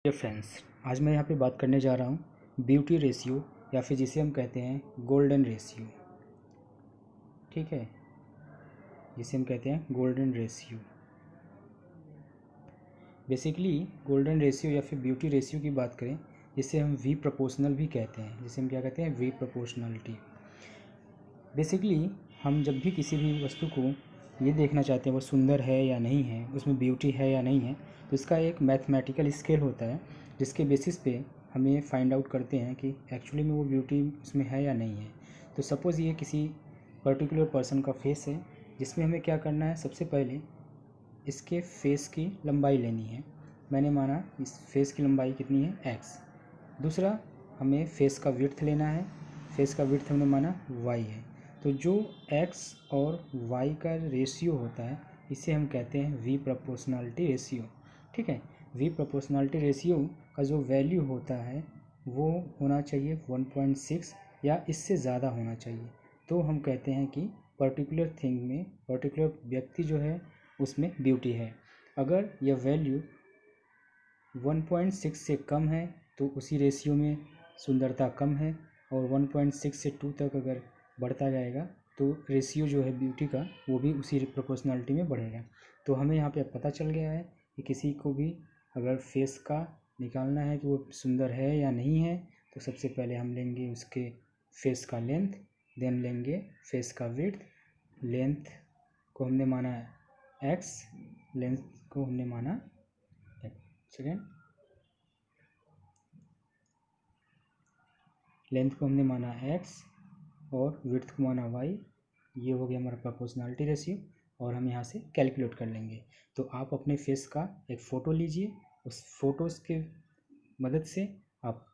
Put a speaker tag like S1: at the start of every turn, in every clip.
S1: Dear friends, आज मैं यहाँ पे बात करने जा रहा हूँ ब्यूटी रेशियो या फिर जिसे हम कहते हैं गोल्डन रेशियो। ठीक है, जिसे हम कहते हैं golden ratio. Basically golden ratio या फिर ब्यूटी रेशियो की बात करें, जिसे हम वी प्रोपोर्शनल भी कहते हैं, जिसे हम क्या कहते हैं, वी प्रोपोर्शनलिटी। बेसिकली हम जब भी किसी भी वस्तु को ये देखना चाहते हैं वो सुंदर है या नहीं है, उसमें ब्यूटी है या नहीं है, तो इसका एक मैथमेटिकल स्केल होता है जिसके बेसिस पे हम ये फाइंड आउट करते हैं कि एक्चुअली में वो ब्यूटी उसमें है या नहीं है। तो सपोज़ ये किसी पर्टिकुलर पर्सन का फेस है, जिसमें हमें क्या करना है, सबसे पहले इसके फेस की लंबाई लेनी है। मैंने माना इस फेस की लंबाई कितनी है, x। दूसरा, हमें फेस का विड्थ लेना है। फेस का विड्थ हमने माना y है। तो जो x और y का रेशियो होता है, इसे हम कहते हैं वी प्रोपोर्शनलिटी रेशियो। ठीक है, वी प्रोपोर्शनलिटी रेशियो का जो वैल्यू होता है वो होना चाहिए 1.6 या इससे ज़्यादा होना चाहिए। तो हम कहते हैं कि पर्टिकुलर थिंग में, पर्टिकुलर व्यक्ति जो है उसमें ब्यूटी है। अगर यह वैल्यू 1.6 से कम है तो उसी रेशियो में सुंदरता कम है, और 1.6 से 2 तक अगर बढ़ता जाएगा तो रेशियो जो है ब्यूटी का वो भी उसी प्रोपोर्शनलिटी में बढ़ेगा। तो हमें यहाँ पे अब पता चल गया है कि किसी को भी अगर फेस का निकालना है कि वो सुंदर है या नहीं है, तो सबसे पहले हम लेंगे उसके फेस का लेंथ, देन लेंगे फेस का विड्थ। लेंथ को हमने माना x, लेंथ को हमने माना सेकेंड, लेंथ को हमने माना x और विड्थ को माना y। ये हो गया हमारा प्रोपोर्शनलिटी रेशियो, और हम यहाँ से कैलकुलेट कर लेंगे। तो आप अपने फेस का एक फ़ोटो लीजिए, उस फोटोज़ के मदद से आप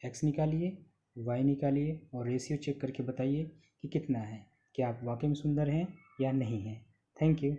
S1: x निकालिए, y निकालिए और रेशियो चेक करके बताइए कि कितना है, क्या आप वाकई में सुंदर हैं या नहीं हैं। Thank you.